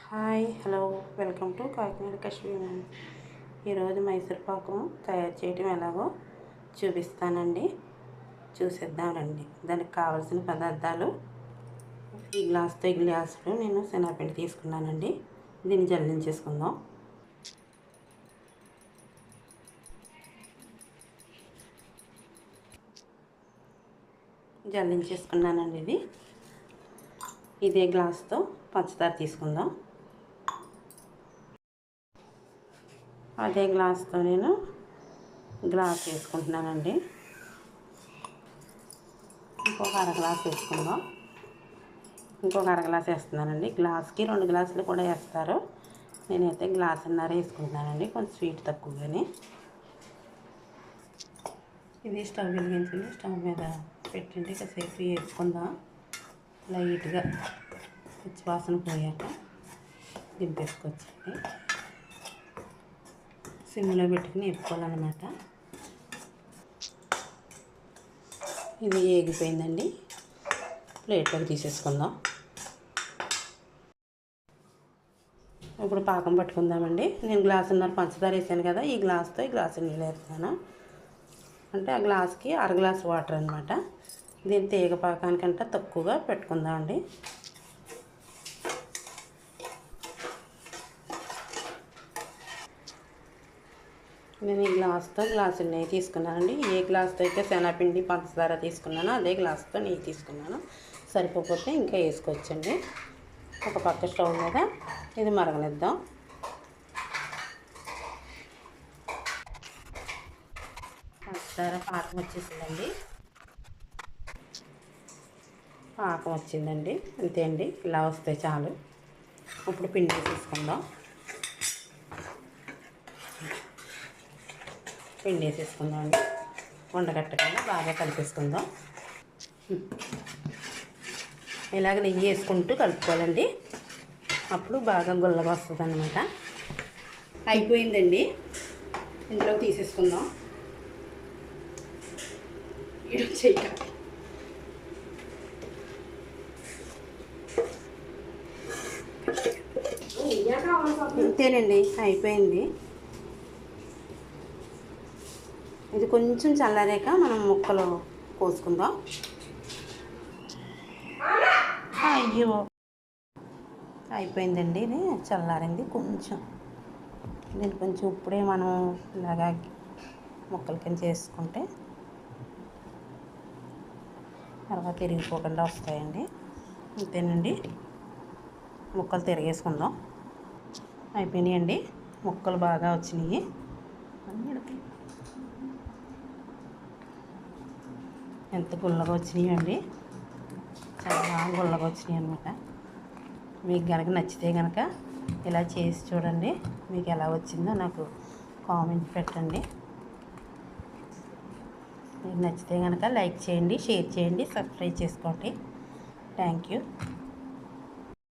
Hi hello welcome to Kakinada Kashmir. ఈరోజు మైసూర్ పాకం తయారు చేయడం ఎలాగో చూపిస్తానండి. చూసేద్దాం రండి. దానికి కావాల్సిన పదార్థాలు ఈ గ్లాస్తో ఈ గ్లాసులో నేను శనగపిండి తీసుకున్నానండి. దీన్ని జల్లించేసుకుందాం. జల్లించేసుకున్నానండి. ఇదే గ్లాస్తో పంచదార తీసుకుందాం. అదే గ్లాస్తో నేను గ్లాస్ వేసుకుంటున్నానండి. ఇంకొక అర గ్లాస్ వేసుకుందాం. ఇంకొక అర గ్లాస్ వేస్తున్నానండి. గ్లాస్కి 2 గ్లాసులు కూడా వేస్తారు. నేనైతే గ్లాసున్నర వేసుకుంటున్నానండి, కొంచెం స్వీట్ తక్కువగానే. ఇది స్టవ్ వెలిగించండి. స్టవ్ మీద పెట్టండి. కాసేపు వేసుకుందాం. లైట్గా పచ్చివాసన పోయాక దింపేసుకోవచ్చండి. సిమ్లో పెట్టుకుని వేపుకోవాలన్నమాట. ఇది ఏగిపోయిందండి. ప్లేట్లోకి తీసేసుకుందాం. ఇప్పుడు పాకం పట్టుకుందామండి. నేను గ్లాసున్నర పంచదార వేసాను కదా, ఈ గ్లాస్తో ఈ గ్లాసు నీళ్ళు వేస్తాను. అంటే ఆ గ్లాస్కి అర గ్లాస్ వాటర్ అనమాట. దీని తీగ పాకానికంటే తక్కువగా పెట్టుకుందామండి. నేను ఈ గ్లాస్తో గ్లాసు నెయ్యి తీసుకున్నానండి. ఏ గ్లాస్తో అయితే శనగపిండి పంచదార తీసుకున్నానో అదే గ్లాస్తో నెయ్యి తీసుకున్నాను. సరిపోతే ఇంకా వేసుకోవచ్చండి. ఒక పక్క స్టవ్ మీద ఇది మరగనిద్దాం. పంచదార పాకం వచ్చేసిందండి. పాకం వచ్చిందండి. అంతే అండి, ఇలా వస్తే చాలు. ఇప్పుడు పిండి తీసుకుందాం. పిండి వేసేసుకుందాం అండి. ఉండగట్టకుండా బాగా కలిపేసుకుందాం. ఇలాగ నెయ్యి వేసుకుంటూ కలుపుకోవాలండి. అప్పుడు బాగా గుల్లగా వస్తుంది అన్నమాట. అయిపోయిందండి. ఇందులో తీసేసుకుందాం. ఇంతేనండి, అయిపోయింది. ఇది కొంచెం చల్లారాక మనం ముక్కలు కోసుకుందాం. అయ్యో, అయిపోయిందండి. ఇది చల్లారింది కొంచెం. దీన్ని కొంచెం ఇప్పుడే మనం ఇలాగా ముక్కల కింద చేసుకుంటే తర్వాత తిరిగిపోకుండా వస్తాయండి. అంతేనండి, ముక్కలు తిరిగేసుకుందాం. అయిపోయినాయండి. ముక్కలు బాగా వచ్చినాయి. ఎంత గుల్లగా వచ్చినాయి అండి. చాలా గుల్లగా వచ్చినాయి అనమాట. మీకు కనుక నచ్చితే కనుక ఇలా చేసి చూడండి. మీకు ఎలా వచ్చిందో నాకు కామెంట్ పెట్టండి. మీకు నచ్చితే కనుక లైక్ చేయండి, షేర్ చేయండి, సబ్స్క్రైబ్ చేసుకోండి. Thank you.